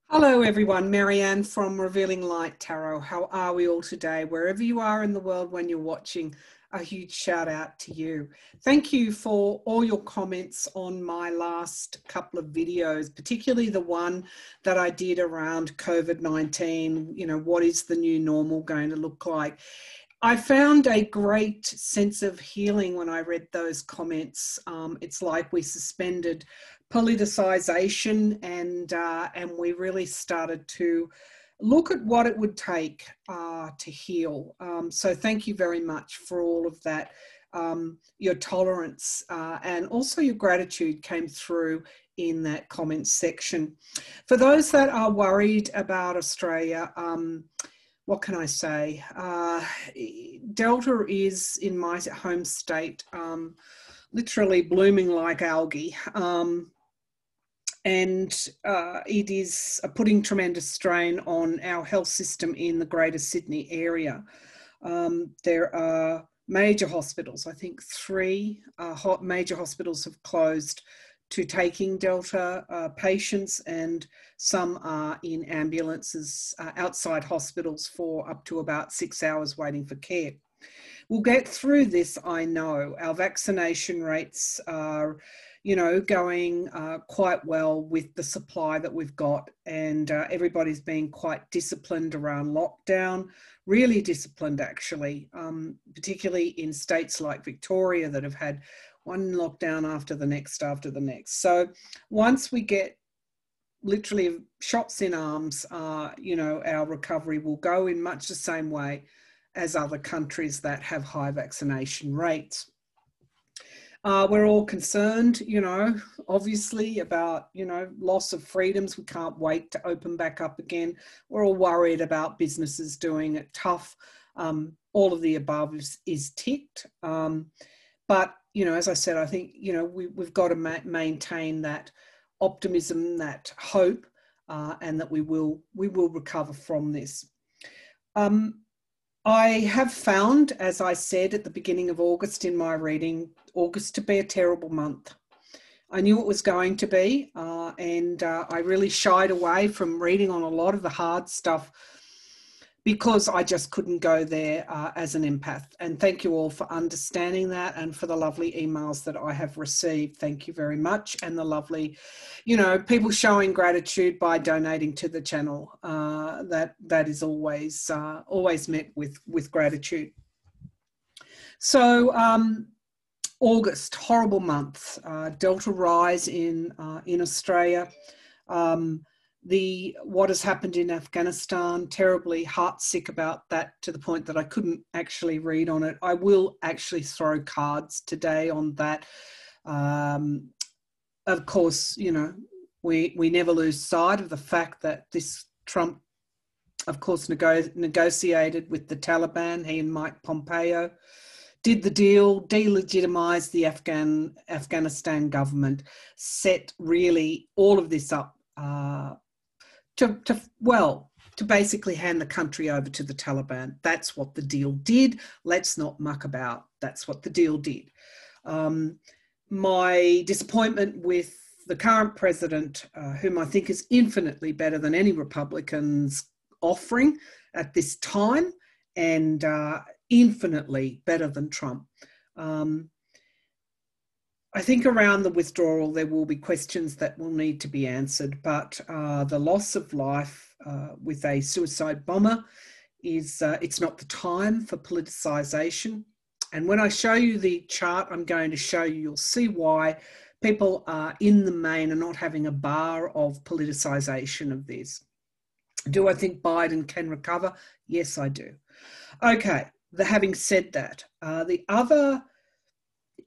Hello everyone, Marianne from Revealing Light Tarot. How are we all today? Wherever you are in the world when you're watching, a huge shout out to you. Thank you for all your comments on my last couple of videos, particularly the one that I did around COVID-19. You know, what is the new normal going to look like? I found a great sense of healing when I read those comments. It's like we suspended politicization and we really started to look at what it would take to heal. So thank you very much for all of that. Your tolerance and also your gratitude came through in that comments section. For those that are worried about Australia, what can I say? Delta is, in my home state, literally blooming like algae. And it is putting tremendous strain on our health system in the Greater Sydney area. There are major hospitals, I think 3 major hospitals have closed to taking Delta patients, and some are in ambulances outside hospitals for up to about 6 hours waiting for care. We'll get through this, I know. Our vaccination rates are, you know, going quite well with the supply that we've got, and everybody's being quite disciplined around lockdown, really disciplined actually, particularly in states like Victoria that have had one lockdown after the next. So once we get literally shots in arms, you know, our recovery will go in much the same way as other countries that have high vaccination rates. We're all concerned, you know, obviously about, you know, loss of freedoms. We can't wait to open back up again. We're all worried about businesses doing it tough. All of the above is ticked. But, you know, as I said, I think, you know, we've got to maintain that optimism, that hope, and that we will recover from this. I have found, as I said at the beginning of August in my reading, August to be a terrible month. I knew it was going to be, and I really shied away from reading on a lot of the hard stuff because I just couldn't go there as an empath. And thank you all for understanding that, and for the lovely emails that I have received. Thank you very much. And the lovely, you know, people showing gratitude by donating to the channel. That is always met with gratitude. So August, horrible month. Delta rise in Australia. What has happened in Afghanistan, terribly heartsick about that, to the point that I couldn't actually read on it. I will actually throw cards today on that. Of course, you know, we never lose sight of the fact that this Trump, of course, negotiated with the Taliban. He and Mike Pompeo did the deal, delegitimized the Afghanistan government, set really all of this up to basically hand the country over to the Taliban. That's what the deal did. Let's not muck about. That's what the deal did. My disappointment with the current president, whom I think is infinitely better than any Republicans offering at this time, and infinitely better than Trump. I think around the withdrawal there will be questions that will need to be answered, but the loss of life with a suicide bomber is, it's not the time for politicisation. And when I show you the chart I'm going to show you, you'll see why people in the main are not having a bar of politicisation of this. Do I think Biden can recover? Yes, I do. Okay, having said that, the other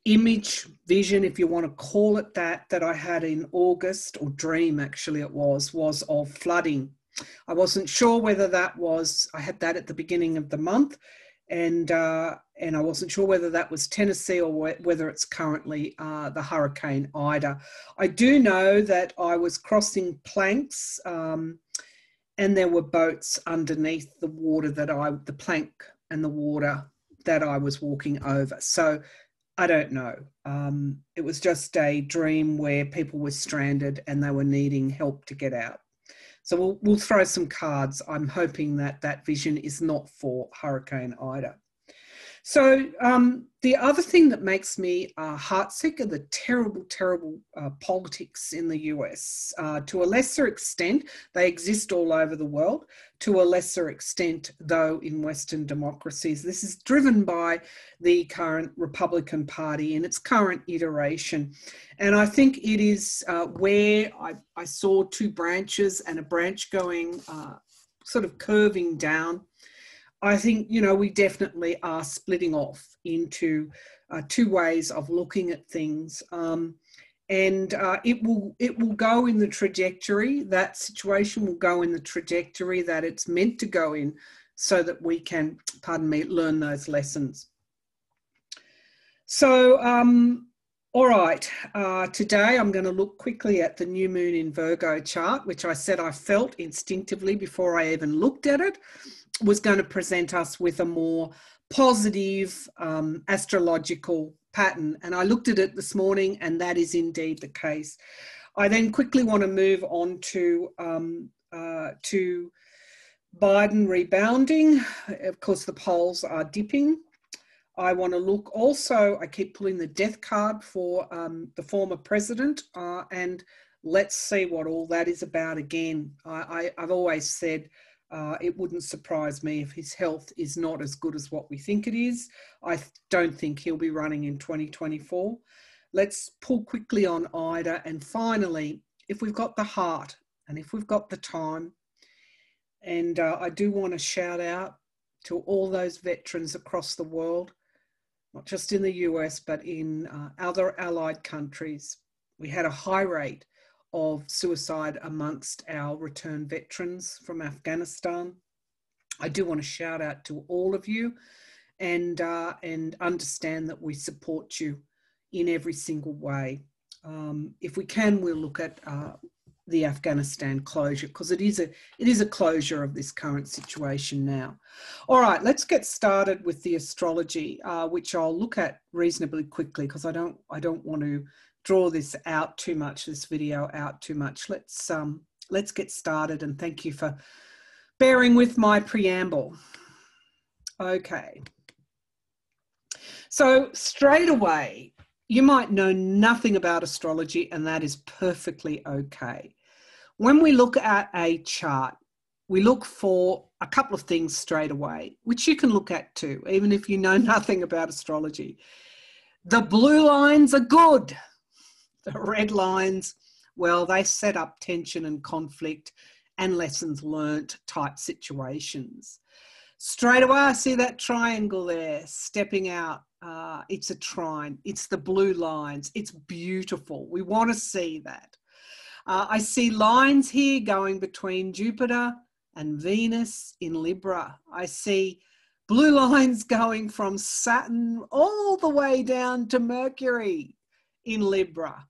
image, vision, if you want to call it that I had in August, or dream actually it was of flooding. I wasn't sure whether that was, I had that at the beginning of the month, and I wasn't sure whether that was Tennessee or whether it's currently the Hurricane Ida. I do know that I was crossing planks and there were boats underneath the water the plank and the water that I was walking over. So I don't know. It was just a dream where people were stranded and they were needing help to get out. So we'll throw some cards. I'm hoping that that vision is not for Hurricane Ida. So the other thing that makes me heartsick are the terrible, terrible politics in the US. To a lesser extent, they exist all over the world. To a lesser extent, though, in Western democracies. This is driven by the current Republican Party in its current iteration. And I think it is where I saw two branches and a branch going sort of curving down. I think, you know, we definitely are splitting off into two ways of looking at things. And it will go in the trajectory, that situation will go in the trajectory that it's meant to go in, so that we can, pardon me, learn those lessons. So, all right, today I'm going to look quickly at the new moon in Virgo chart, which I said I felt instinctively before I even looked at it was going to present us with a more positive astrological pattern. And I looked at it this morning, and that is indeed the case. I then quickly want to move on to Biden rebounding. Of course, the polls are dipping. I want to look also, I keep pulling the death card for the former president, and let's see what all that is about again. I've always said, it wouldn't surprise me if his health is not as good as what we think it is. I don't think he'll be running in 2024. Let's pull quickly on Ida. And finally, if we've got the heart and if we've got the time, and I do want to shout out to all those veterans across the world, not just in the US, but in other allied countries. We had a high rate of suicide amongst our returned veterans from Afghanistan. I do want to shout out to all of you and understand that we support you in every single way. If we can, we'll look at the Afghanistan closure, because it is a closure of this current situation now. All right, let's get started with the astrology, which I'll look at reasonably quickly, because I don't want to draw this out too much, this video out too much. Let's get started, and thank you for bearing with my preamble. Okay. So straight away, you might know nothing about astrology, and that is perfectly okay. When we look at a chart, we look for a couple of things straight away, which you can look at too, even if you know nothing about astrology. The blue lines are good. The red lines, well, they set up tension and conflict and lessons learnt type situations. Straight away, I see that triangle there stepping out. It's a trine. It's the blue lines. It's beautiful. We want to see that. I see lines here going between Jupiter and Venus in Libra. I see blue lines going from Saturn all the way down to Mercury in Libra.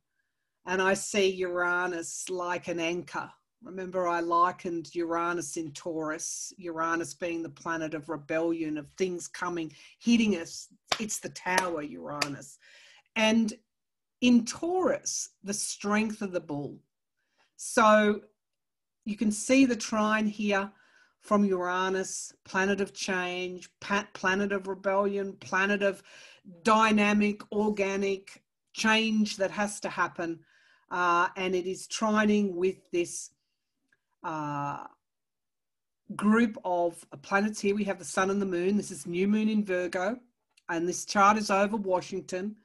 And I see Uranus like an anchor. Remember, I likened Uranus in Taurus, Uranus being the planet of rebellion, of things coming, hitting us. It's the tower, Uranus. And in Taurus, the strength of the bull. So you can see the trine here from Uranus, planet of change, planet of rebellion, planet of dynamic, organic change that has to happen. And it is trining with this group of planets here. We have the sun and the moon. This is new moon in Virgo, and this chart is over Washington.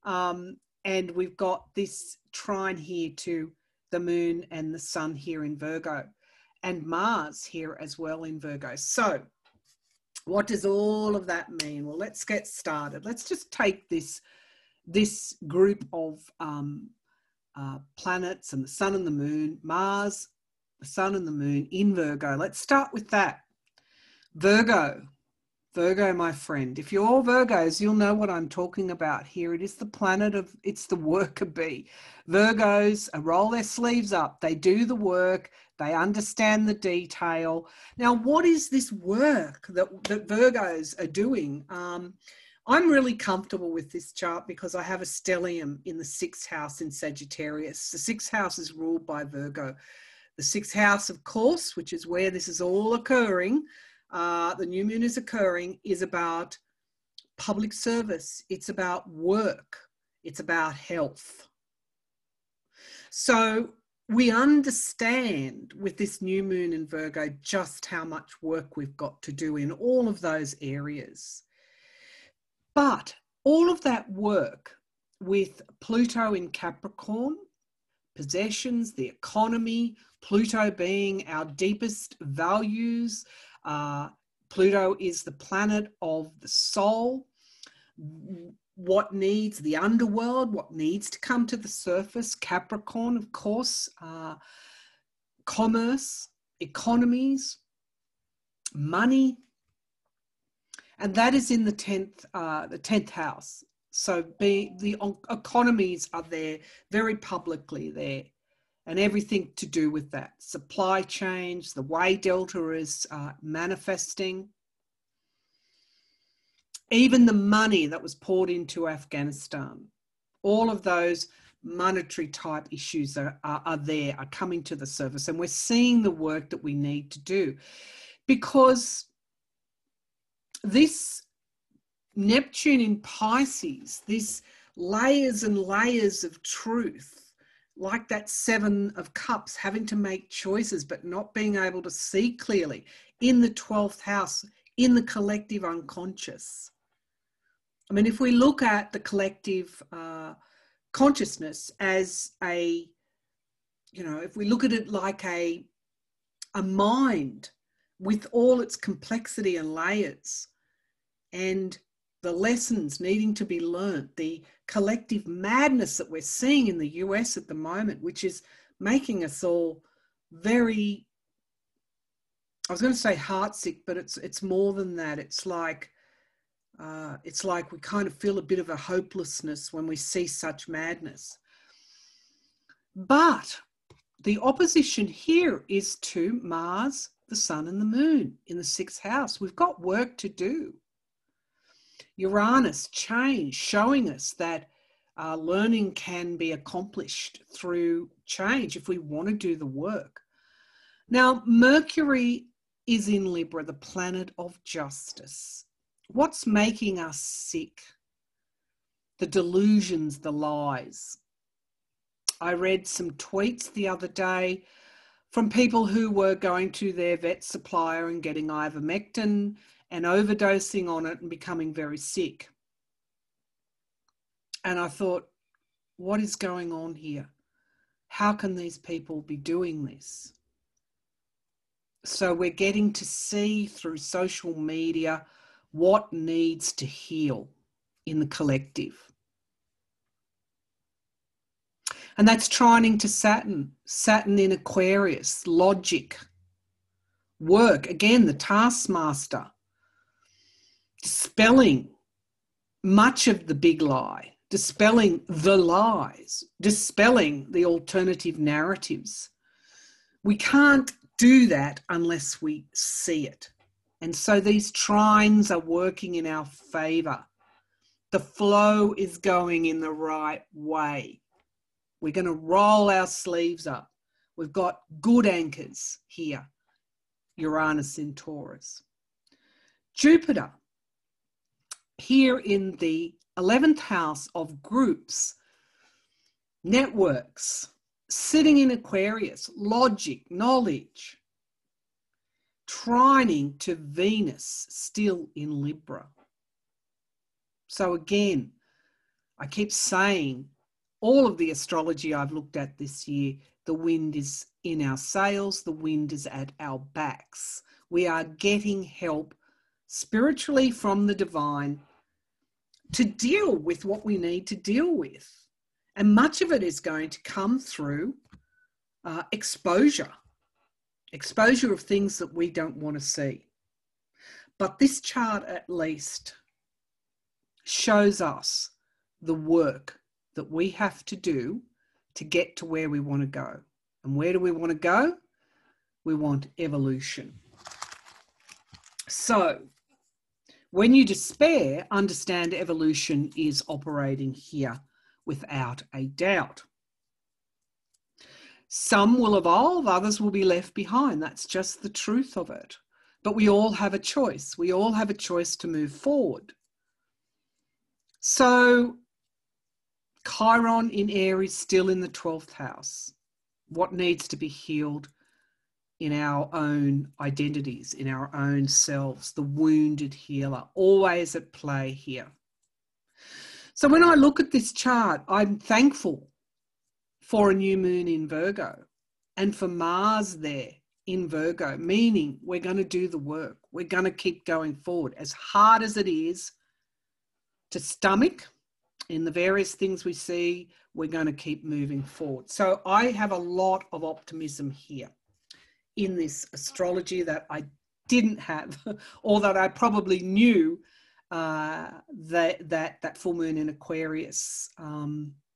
And we've got this trine here to the moon and the sun here in Virgo, and Mars here as well in Virgo. So what does all of that mean? Well, let's get started. Let's just take this group of planets and the sun and the moon, Mars, the sun and the moon in Virgo. Let's start with that. Virgo, my friend. If you're all Virgos, you'll know what I'm talking about here. It is the planet of, it's the worker bee. Virgos roll their sleeves up. They do the work. They understand the detail. Now, what is this work that Virgos are doing? I'm really comfortable with this chart because I have a stellium in the 6th house in Sagittarius. The 6th house is ruled by Virgo. The sixth house, of course, which is where this is all occurring, the new moon is occurring, is about public service. It's about work. It's about health. So we understand with this new moon in Virgo just how much work we've got to do in all of those areas. But all of that work with Pluto in Capricorn, possessions, the economy, Pluto being our deepest values. Pluto is the planet of the soul. What needs the underworld, what needs to come to the surface. Capricorn, of course, commerce, economies, money. And that is in the 10th house. So the economies are there, very publicly there, and everything to do with that. Supply chains, the way Delta is manifesting. Even the money that was poured into Afghanistan. All of those monetary type issues are there, are coming to the surface. And we're seeing the work that we need to do. Because this Neptune in Pisces, this layers and layers of truth, like that Seven of Cups, having to make choices but not being able to see clearly, in the 12th house, in the collective unconscious. I mean, if we look at the collective consciousness as a, if we look at it like a mind with all its complexity and layers, and the lessons needing to be learnt, the collective madness that we're seeing in the US at the moment, which is making us all very, I was going to say heartsick, but it's more than that. It's like we kind of feel a bit of a hopelessness when we see such madness. But the opposition here is to Mars, the Sun and the Moon in the 6th house. We've got work to do. Uranus, change, showing us that learning can be accomplished through change if we want to do the work. Now, Mercury is in Libra, the planet of justice. What's making us sick? The delusions, the lies. I read some tweets the other day from people who were going to their vet supplier and getting ivermectin and overdosing on it and becoming very sick. And I thought, what is going on here? How can these people be doing this? So we're getting to see through social media what needs to heal in the collective. And that's trining to Saturn. Saturn in Aquarius, logic, work. Again, the taskmaster. Dispelling much of the big lie, dispelling the lies, dispelling the alternative narratives. We can't do that unless we see it. And so these trines are working in our favour. The flow is going in the right way. We're going to roll our sleeves up. We've got good anchors here. Uranus in Taurus. Jupiter, here in the 11th house of groups, networks, sitting in Aquarius, logic, knowledge, trining to Venus, still in Libra. So again, I keep saying, all of the astrology I've looked at this year, the wind is in our sails, the wind is at our backs. We are getting help spiritually from the divine to deal with what we need to deal with. And much of it is going to come through exposure of things that we don't want to see. But this chart at least shows us the work that we have to do to get to where we want to go. And where do we want to go? We want evolution. So when you despair, understand evolution is operating here without a doubt. Some will evolve, others will be left behind. That's just the truth of it. But we all have a choice. We all have a choice to move forward. So Chiron in Aries still in the 12th house. What needs to be healed in our own identities, in our own selves, the wounded healer, always at play here. So when I look at this chart, I'm thankful for a new moon in Virgo and for Mars there in Virgo, meaning we're going to do the work. We're going to keep going forward as hard as it is to stomach in the various things we see. We're going to keep moving forward. So I have a lot of optimism here in this astrology that I didn't have, or that I probably knew that full moon in Aquarius,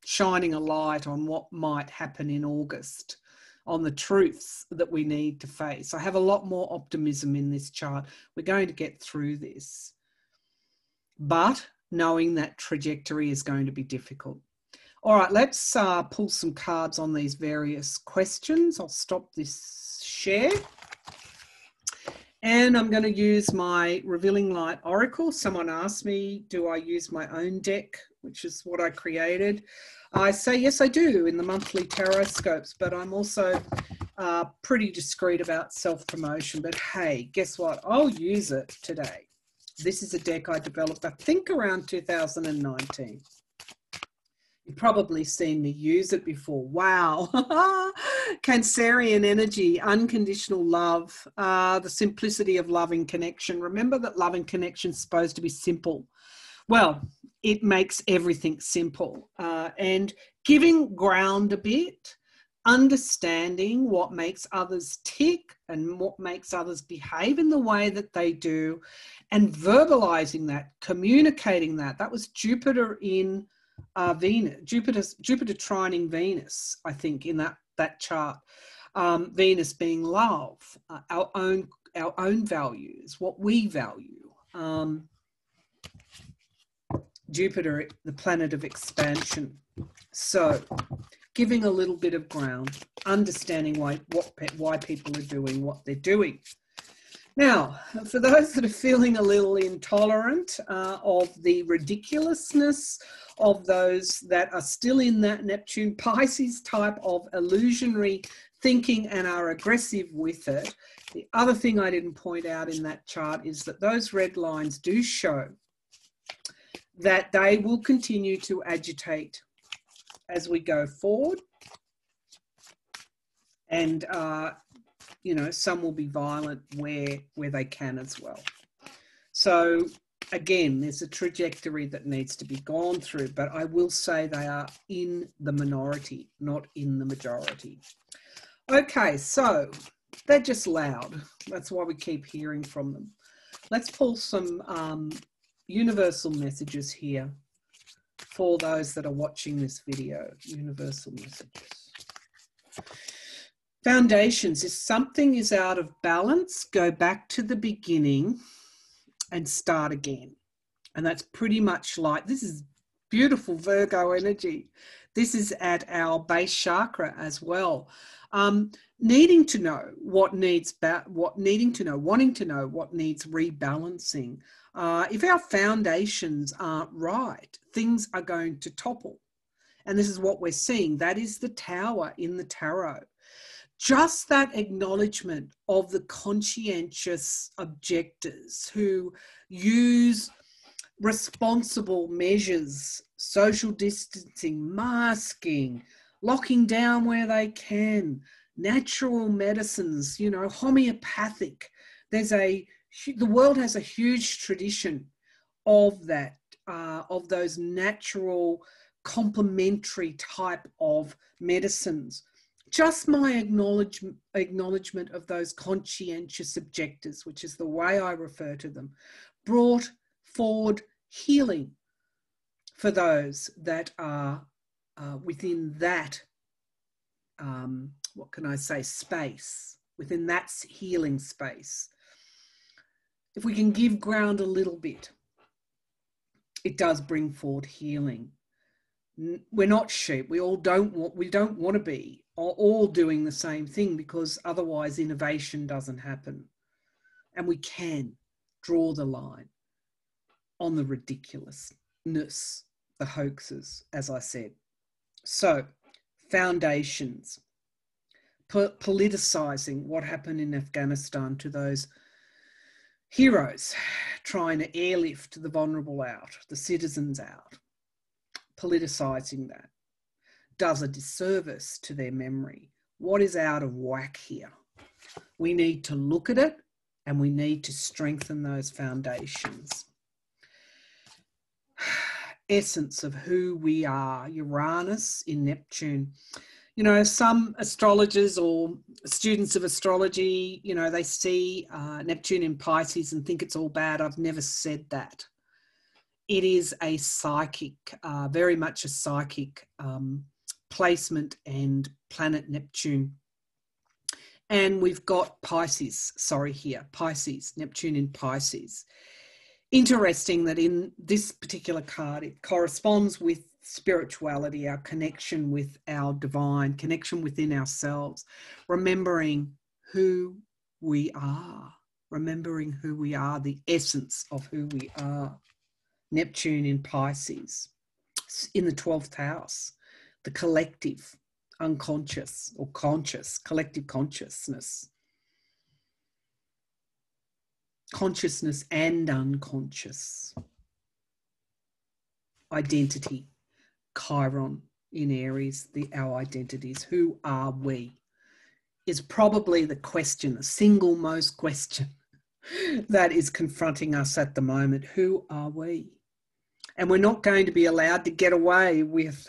shining a light on what might happen in August, on the truths that we need to face. I have a lot more optimism in this chart. We're going to get through this, but knowing that trajectory is going to be difficult. All right, let's pull some cards on these various questions. I'll stop this share. And I'm going to use my Revealing Light Oracle. Someone asked me, do I use my own deck, which is what I created. I say, yes, I do in the monthly tarot scopes, but I'm also pretty discreet about self-promotion. But hey, guess what? I'll use it today. This is a deck I developed, I think, around 2019. You've probably seen me use it before. Wow. Cancerian energy, unconditional love, the simplicity of loving connection. Remember that loving connection is supposed to be simple. Well, it makes everything simple. And giving ground a bit, understanding what makes others tick and what makes others behave in the way that they do, and verbalizing that, communicating that. That was Jupiter in Venus, Jupiter trining Venus, I think, in that chart. Venus being love, our own values, what we value. Jupiter, the planet of expansion. So, giving a little bit of ground, understanding why people are doing what they're doing. Now, for those that are feeling a little intolerant of the ridiculousness of those that are still in that Neptune Pisces type of illusionary thinking and are aggressive with it, the other thing I didn't point out in that chart is that those red lines do show that they will continue to agitate as we go forward. And you know, some will be violent where they can as well. So again, there's a trajectory that needs to be gone through, but I will say they are in the minority, not in the majority. Okay, so they're just loud. That's why we keep hearing from them. Let's pull some universal messages here for those that are watching this video. Universal messages. Foundations. If something is out of balance, go back to the beginning and start again. And that's pretty much like, this is beautiful Virgo energy. This is at our base chakra as well. Needing to know what needs, wanting to know what needs rebalancing. If our foundations aren't right, things are going to topple. And this is what we're seeing. That is the Tower in the tarot. Just that acknowledgement of the conscientious objectors who use responsible measures, social distancing, masking, locking down where they can, natural medicines, you know, homeopathic. The world has a huge tradition of that, of those natural complementary type of medicines. Just my acknowledgement of those conscientious objectors, which is the way I refer to them, brought forward healing for those that are within that, what can I say, space, within that healing space. If we can give ground a little bit, it does bring forward healing. We're not sheep. We don't want to be are all doing the same thing, because otherwise innovation doesn't happen. And we can draw the line on the ridiculousness, the hoaxes, as I said. So, foundations, politicising what happened in Afghanistan to those heroes trying to airlift the vulnerable out, the citizens out. Politicising that does a disservice to their memory. What is out of whack here? We need to look at it, and we need to strengthen those foundations. Essence of who we are, Uranus in Neptune. You know, some astrologers or students of astrology, you know, they see Neptune in Pisces and think it's all bad. I've never said that. It is a psychic, very much a psychic placement and planet Neptune. And we've got Pisces, Neptune in Pisces. Interesting that in this particular card, it corresponds with spirituality, our connection with our divine, connection within ourselves, remembering who we are, the essence of who we are. Neptune in Pisces, in the 12th house, the collective, unconscious or conscious, collective consciousness. Consciousness and unconscious. Identity, Chiron in Aries, our identities. Who are we? Is probably the question, the single most question that is confronting us at the moment. Who are we? And we're not going to be allowed to get away with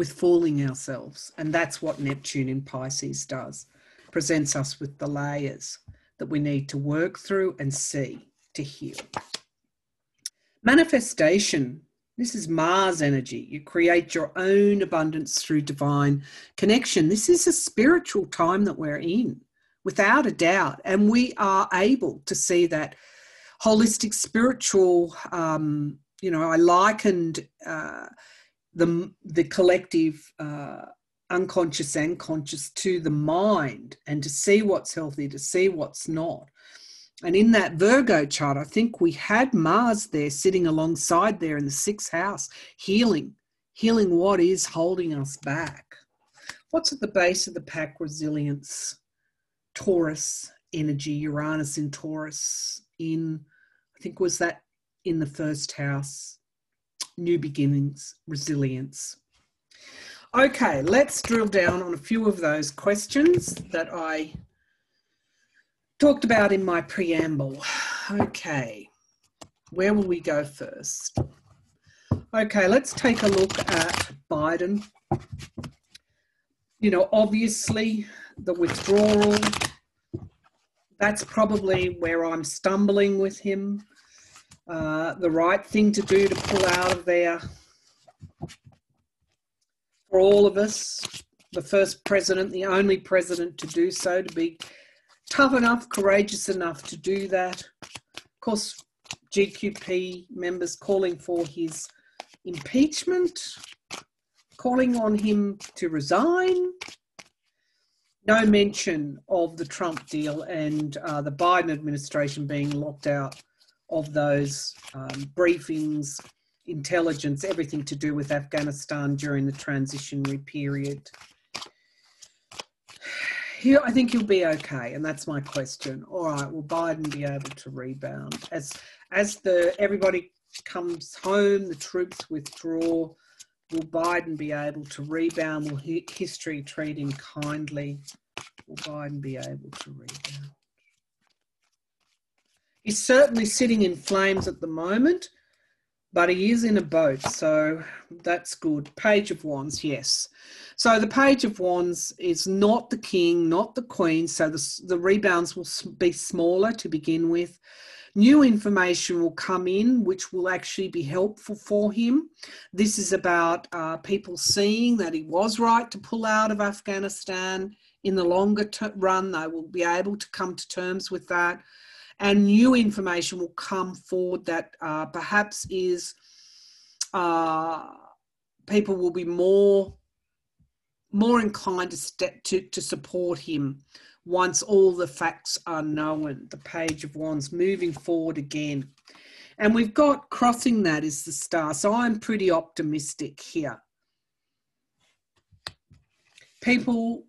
fooling ourselves. And that's what Neptune in Pisces does. Presents us with the layers that we need to work through and see to heal. Manifestation. This is Mars energy. You create your own abundance through divine connection. This is a spiritual time that we're in, without a doubt. And we are able to see that holistic spiritual, you know, I likened the collective unconscious and conscious to the mind, and to see what's healthy, to see what's not. And in that Virgo chart, I think we had Mars there sitting alongside there in the 6th house, healing what is holding us back. What's at the base of the pack? Resilience, Taurus energy, Uranus in Taurus, I think was that in the 1st house, new beginnings, resilience. Okay, let's drill down on a few of those questions that I talked about in my preamble. Okay, where will we go first? Okay, let's take a look at Biden. You know, obviously the withdrawal, that's probably where I'm stumbling with him. The right thing to do to pull out of there for all of us, the first president, the only president to do so, to be tough enough, courageous enough to do that. Of course, GQP members calling for his impeachment, calling on him to resign. No mention of the Trump deal and the Biden administration being locked out of those briefings, intelligence, everything to do with Afghanistan during the transitionary period. I think he'll be okay, and that's my question. All right, will Biden be able to rebound? As everybody comes home, the troops withdraw, will Biden be able to rebound? Will history treat him kindly? Will Biden be able to rebound? He's certainly sitting in flames at the moment, but he is in a boat, so that's good. Page of Wands, yes. So the Page of Wands is not the king, not the queen, so the rebounds will be smaller to begin with. New information will come in, which will actually be helpful for him. This is about people seeing that he was right to pull out of Afghanistan. In the longer run, they will be able to come to terms with that. And new information will come forward that perhaps is people will be more inclined to support him once all the facts are known. The Page of Wands moving forward again. And we've got crossing that is the Star. So I'm pretty optimistic here. People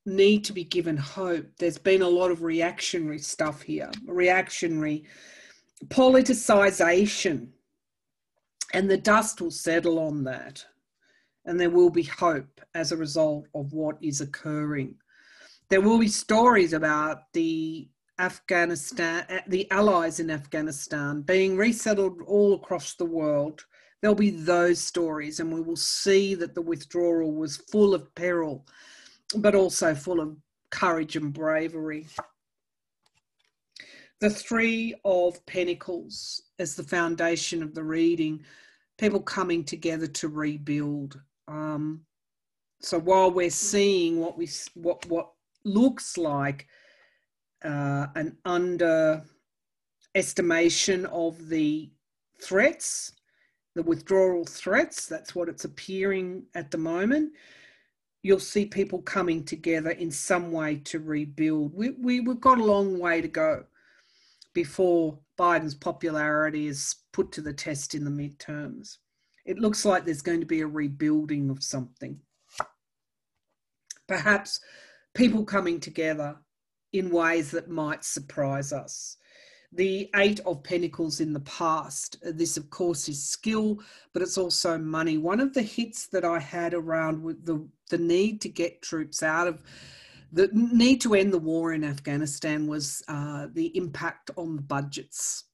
need to be given hope. There's been a lot of reactionary stuff here, reactionary politicization, and the dust will settle on that. And there will be hope as a result of what is occurring. There will be stories about the allies in Afghanistan being resettled all across the world. There'll be those stories, and we will see that the withdrawal was full of peril, but also full of courage and bravery. The Three of Pentacles as the foundation of the reading, people coming together to rebuild. So while we're seeing what looks like an underestimation of the threats, the withdrawal threats, that's what it's appearing at the moment, you'll see people coming together in some way to rebuild. We've got a long way to go before Biden's popularity is put to the test in the midterms. It looks like there's going to be a rebuilding of something. Perhaps people coming together in ways that might surprise us. The Eight of Pentacles in the past, this of course is skill, but it's also money. One of the hits that I had around with the need to get troops out of, the need to end the war in Afghanistan was the impact on the budgets,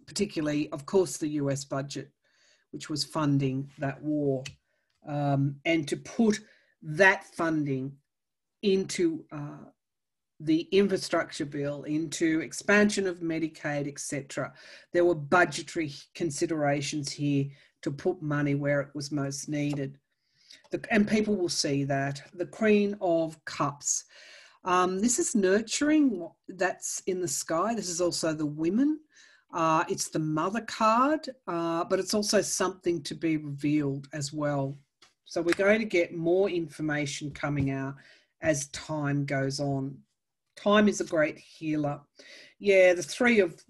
particularly, of course, the US budget, which was funding that war, and to put that funding into the infrastructure bill, into expansion of Medicaid, etc. There were budgetary considerations here to put money where it was most needed. And people will see that. The Queen of Cups. This is nurturing, that's in the sky. This is also the women. It's the Mother card, but it's also something to be revealed as well. So we're going to get more information coming out as time goes on. Time is a great healer. Yeah, the three of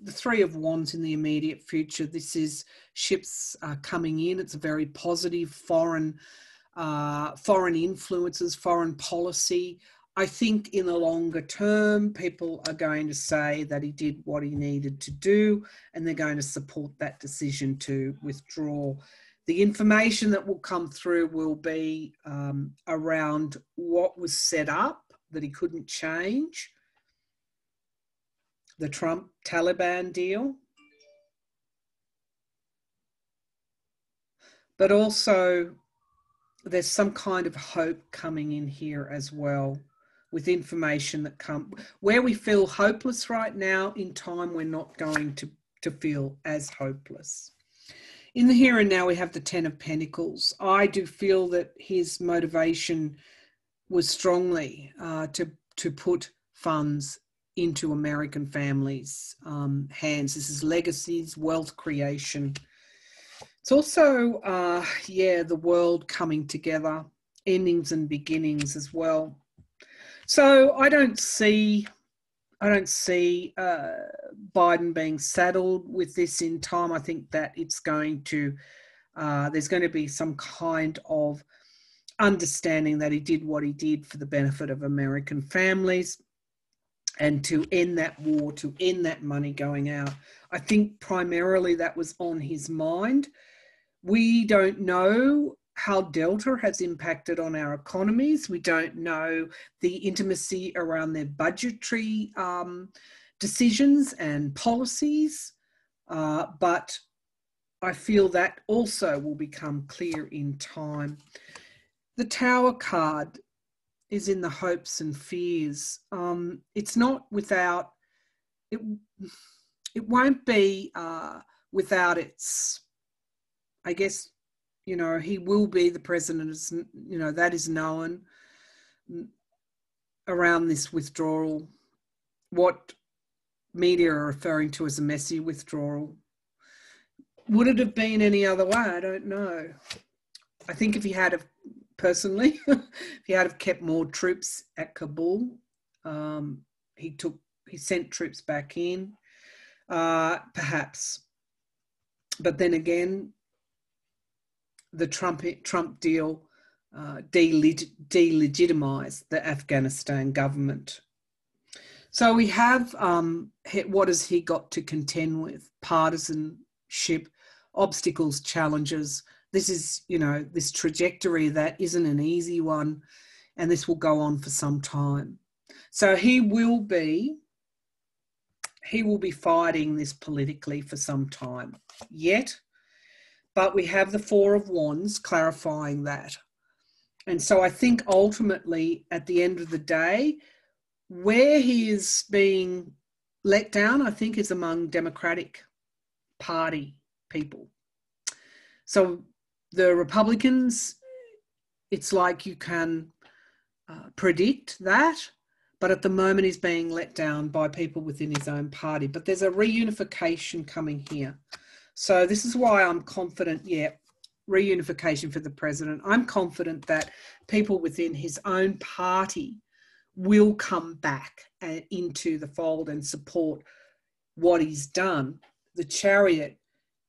Wands in the immediate future. This is ships coming in. It's a very positive foreign influences, foreign policy. I think in the longer term, people are going to say that he did what he needed to do, and they're going to support that decision to withdraw. The information that will come through will be around what was set up that he couldn't change. The Trump-Taliban deal. But also there's some kind of hope coming in here as well, with information that where we feel hopeless right now, in time we're not going to feel as hopeless. In the here and now, we have the Ten of Pentacles. I do feel that his motivation was strongly to put funds into American families' hands. This is legacies, wealth creation. It's also, the world coming together, endings and beginnings as well. So I don't see Biden being saddled with this in time. I think that it's going to, there's going to be some kind of understanding that he did what he did for the benefit of American families and to end that war, to end that money going out. I think primarily that was on his mind. We don't know how Delta has impacted on our economies. We don't know the intimacy around their budgetary decisions and policies, but I feel that also will become clear in time. The Tower card is in the hopes and fears. It's not without, it won't be without its, I guess, he will be the president, that is known around this withdrawal, what media are referring to as a messy withdrawal. Would it have been any other way? I don't know. I think if he had have, personally, if he had have kept more troops at Kabul, he sent troops back in, perhaps. But then again, the Trump deal delegitimized the Afghanistan government. So we have, what has he got to contend with? Partisanship, obstacles, challenges. This is, you know, this trajectory that isn't an easy one, and this will go on for some time. So he will be fighting this politically for some time yet, but we have the Four of Wands clarifying that. And so I think ultimately at the end of the day, where he is being let down, I think, is among Democratic Party people. So the Republicans, it's like you can predict that, but at the moment he's being let down by people within his own party. But there's a reunification coming here. So this is why I'm confident, reunification for the president. I'm confident that people within his own party will come back into the fold and support what he's done. The Chariot,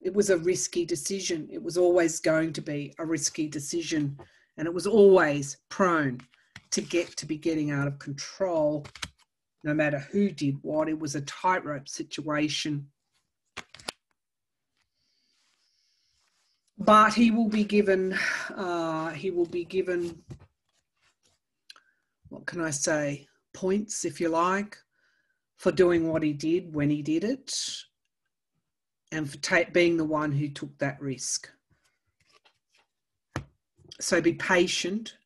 it was a risky decision. It was always going to be a risky decision, and it was always prone to be getting out of control, no matter who did what. It was a tightrope situation. But he will be given, what can I say, points, if you like, for doing what he did when he did it, and for being the one who took that risk. So be patient.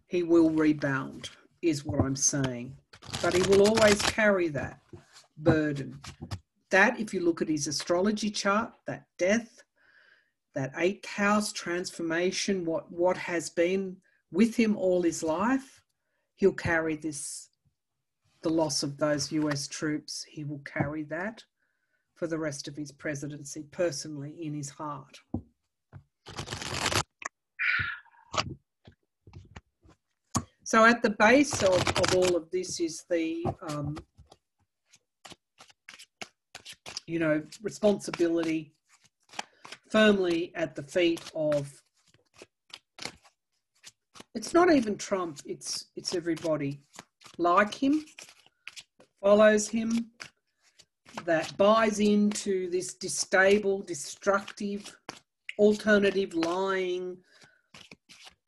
He will rebound, is what I'm saying. But he will always carry that burden. That, if you look at his astrology chart, that death, that 8th house transformation, what has been with him all his life, he'll carry this, the loss of those US troops, he will carry that for the rest of his presidency, personally, in his heart. So at the base of all of this is the, responsibility firmly at the feet of, it's not even Trump, it's everybody like him, that follows him, that buys into this destable, destructive, alternative, lying,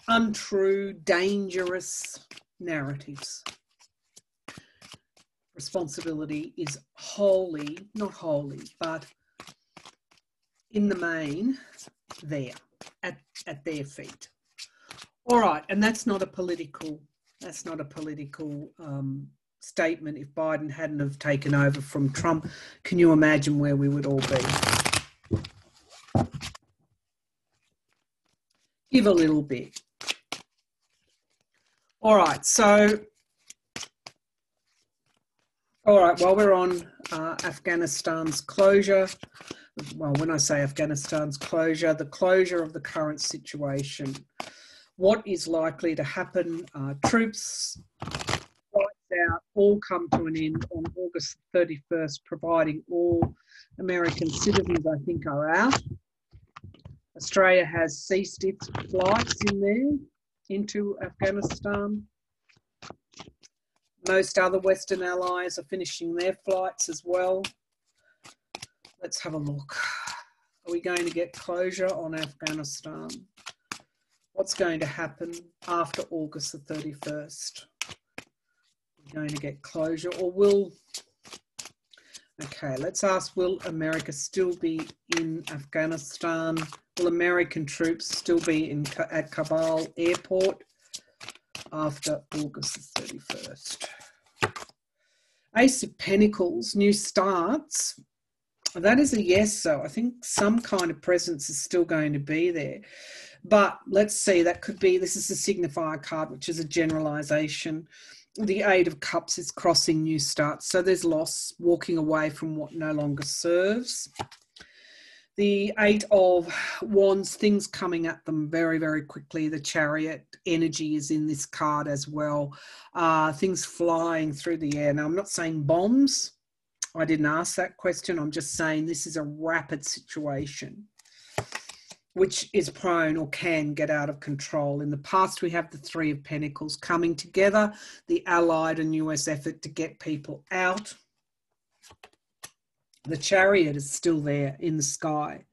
untrue, dangerous narratives. Responsibility is not wholly, but in the main, there, at their feet. All right, and that's not a political statement. If Biden hadn't have taken over from Trump, can you imagine where we would all be? Give a little bit. All right, while we're on Afghanistan's closure, well, when I say Afghanistan's closure, the closure of the current situation, what is likely to happen? Troops, lights out, all come to an end on August 31st, providing all American citizens, I think, are out. Australia has ceased its flights in there into Afghanistan. Most other Western allies are finishing their flights as well. Let's have a look. Are we going to get closure on Afghanistan? What's going to happen after August the 31st? We're going to get closure, or will... Okay, let's ask, will America still be in Afghanistan? Will American troops still be at Kabul airport after August the 31st? Ace of Pentacles, new starts. That is a yes, so I think some kind of presence is still going to be there. But let's see, that could be, this is a signifier card, which is a generalization. The Eight of Cups is crossing new starts. So there's loss, walking away from what no longer serves. The Eight of Wands, things coming at them very, very quickly. The Chariot energy is in this card as well. Things flying through the air. Now, I'm not saying bombs. I didn't ask that question. I'm just saying this is a rapid situation which is prone or can get out of control. In the past, we have the Three of Pentacles coming together, the Allied and US effort to get people out. The Chariot is still there in the sky.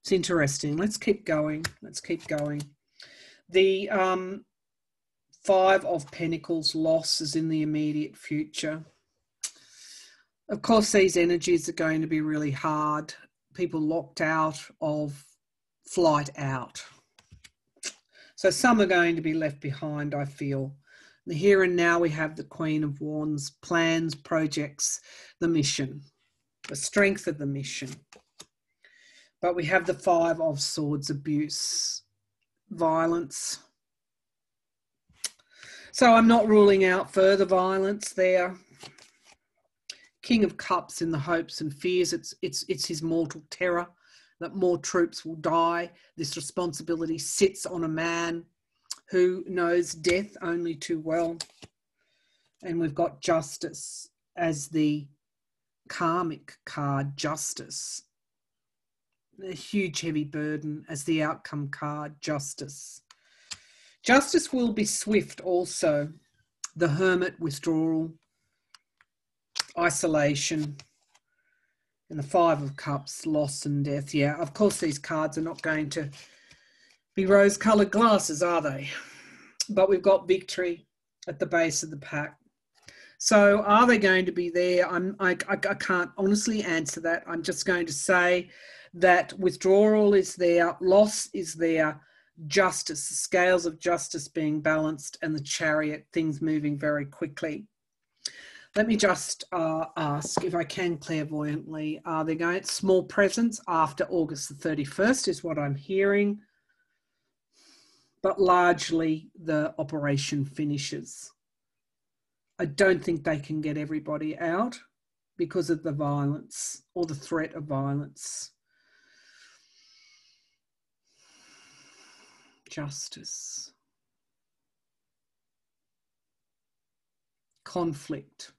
It's interesting. Let's keep going. Let's keep going. The Five of Pentacles, loss is in the immediate future. Of course, these energies are going to be really hard. People locked out of flight out. So some are going to be left behind, I feel. The here and now, we have the Queen of Wands, plans, projects, the mission, the strength of the mission. But we have the Five of Swords, abuse, violence. So I'm not ruling out further violence there. King of Cups, in the hopes and fears, it's his mortal terror that more troops will die. This responsibility sits on a man who knows death only too well. And we've got Justice as the karmic card, Justice. A huge heavy burden as the outcome card, Justice. Justice will be swift also. The Hermit, withdrawal, isolation. And the Five of Cups, loss and death. Yeah, of course these cards are not going to be rose-coloured glasses, are they? But we've got victory at the base of the pack. So are they going to be there? I can't honestly answer that. I'm just going to say that withdrawal is there, loss is there, justice, the scales of justice being balanced, and the Chariot, things moving very quickly. Let me just ask if I can clairvoyantly, are they going small presence after August the 31st is what I'm hearing, but largely the operation finishes. I don't think they can get everybody out because of the violence or the threat of violence. Justice. Conflict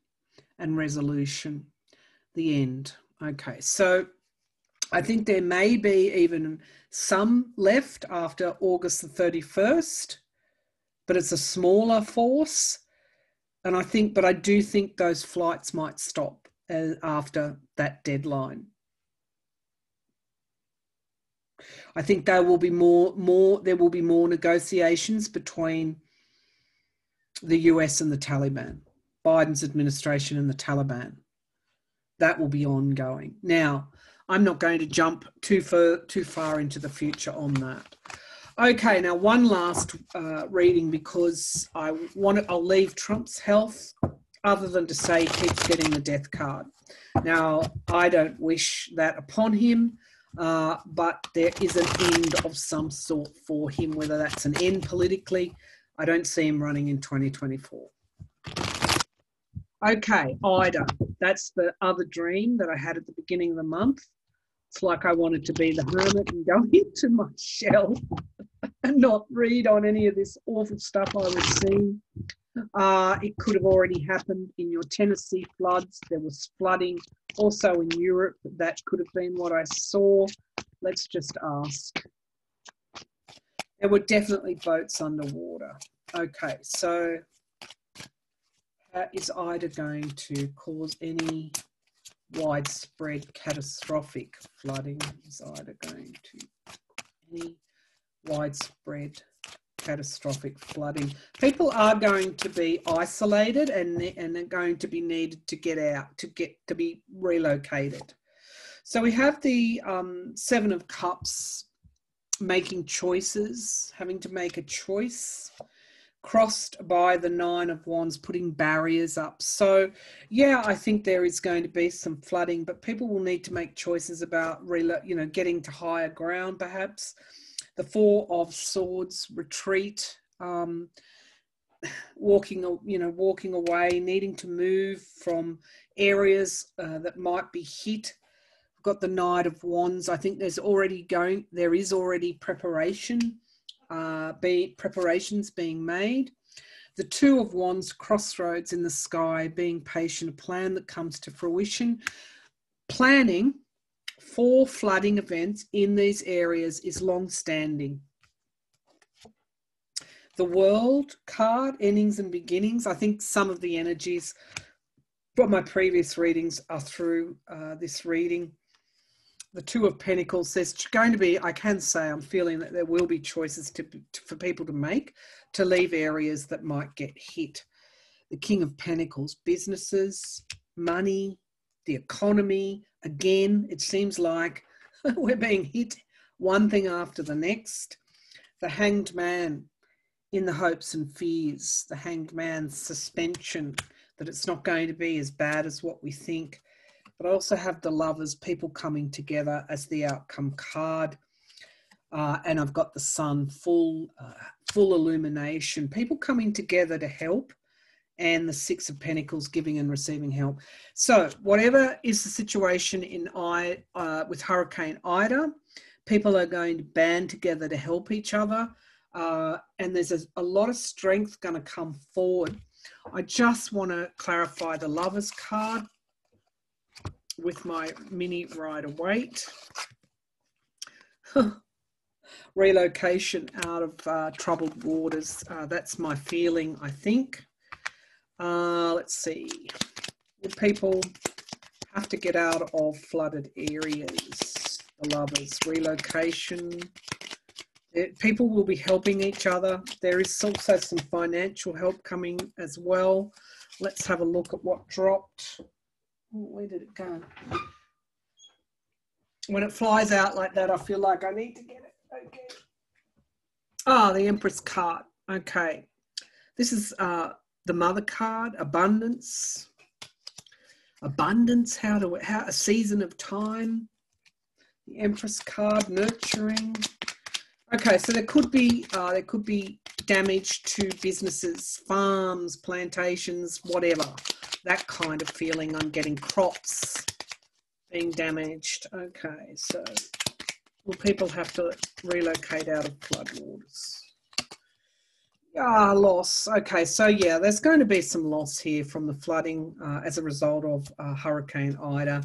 and resolution, the end. Okay, so I think there may be even some left after August the 31st, but it's a smaller force. And I do think those flights might stop after that deadline. I think there will be more negotiations between the US and the Taliban. Biden's administration and the Taliban. That will be ongoing. Now, I'm not going to jump too far into the future on that. Okay, now one last reading, because I'll leave Trump's health other than to say he keeps getting the death card. Now, I don't wish that upon him, but there is an end of some sort for him, whether that's an end politically. I don't see him running in 2024. Okay, Ida, that's the other dream that I had at the beginning of the month. It's like I wanted to be the hermit and go into my shell and not read on any of this awful stuff I was seeing. It could have already happened in your Tennessee floods. There was flooding also in Europe. That could have been what I saw. Let's just ask. There were definitely boats underwater. Okay, so is Ida going to cause any widespread catastrophic flooding? Is Ida going to any widespread catastrophic flooding? People are going to be isolated and they're going to be needed to get out, to be relocated. So we have the Seven of Cups, making choices, having to make a choice, crossed by the Nine of Wands, putting barriers up. So yeah, I think there is going to be some flooding, but people will need to make choices about, getting to higher ground perhaps. The Four of Swords, retreat, walking away, needing to move from areas that might be hit. We've got the Knight of Wands. I think there is already preparations being made. The Two of Wands, crossroads in the sky, being patient, a plan that comes to fruition. Planning for flooding events in these areas is long-standing. The World card, endings and beginnings. I think some of the energies from my previous readings are through this reading. The Two of Pentacles, there's going to be, I can say, I'm feeling that there will be choices for people to make to leave areas that might get hit. The King of Pentacles, businesses, money, the economy. Again, it seems like we're being hit one thing after the next. The Hanged Man, in the hopes and fears. The Hanged Man's suspension, that it's not going to be as bad as what we think. But I also have the Lovers, people coming together as the outcome card. And I've got the Sun, full illumination, people coming together to help. And the Six of Pentacles, giving and receiving help. So whatever is the situation with Hurricane Ida, people are going to band together to help each other. And there's a lot of strength going to come forward. I just want to clarify the Lovers card with my mini Rider-Waite. Relocation out of troubled waters. That's my feeling, I think. Let's see. Will people have to get out of flooded areas? The Lovers, relocation. People will be helping each other. There is also some financial help coming as well. Let's have a look at what dropped. Where did it go? When it flies out like that, I feel like I need to get it. Okay. Ah, the Empress card. Okay. This is the Mother card, abundance. Abundance, how a season of time. The Empress card, nurturing. Okay, so there could be damage to businesses, farms, plantations, whatever. That kind of feeling I'm getting, crops being damaged. Okay, so will people have to relocate out of floodwaters? Loss. Okay, so yeah, there's going to be some loss here from the flooding as a result of Hurricane Ida.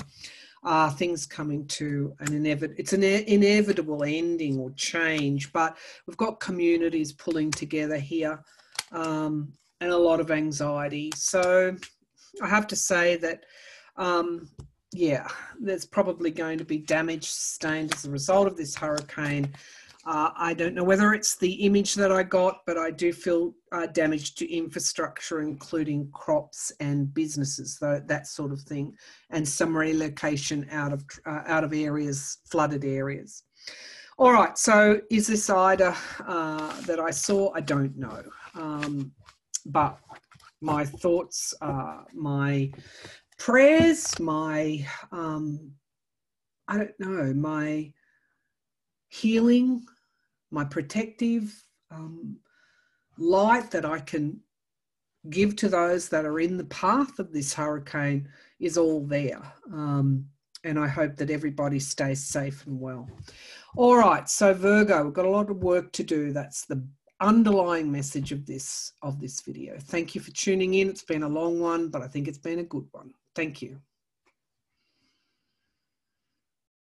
Things coming to an inevitable ending or change, but we've got communities pulling together here and a lot of anxiety. So I have to say that, yeah, there's probably going to be damage sustained as a result of this hurricane. I don't know whether it's the image that I got, but I do feel damage to infrastructure, including crops and businesses, that sort of thing, and some relocation out of areas, flooded areas. All right, so is this Ida that I saw? I don't know, but my thoughts, my prayers, my I don't know, my healing, my protective light that I can give to those that are in the path of this hurricane is all there. And I hope that everybody stays safe and well. All right, so Virgo, we've got a lot of work to do. That's the underlying message of this video. Thank you for tuning in. It's been a long one, but I think it's been a good one. Thank you.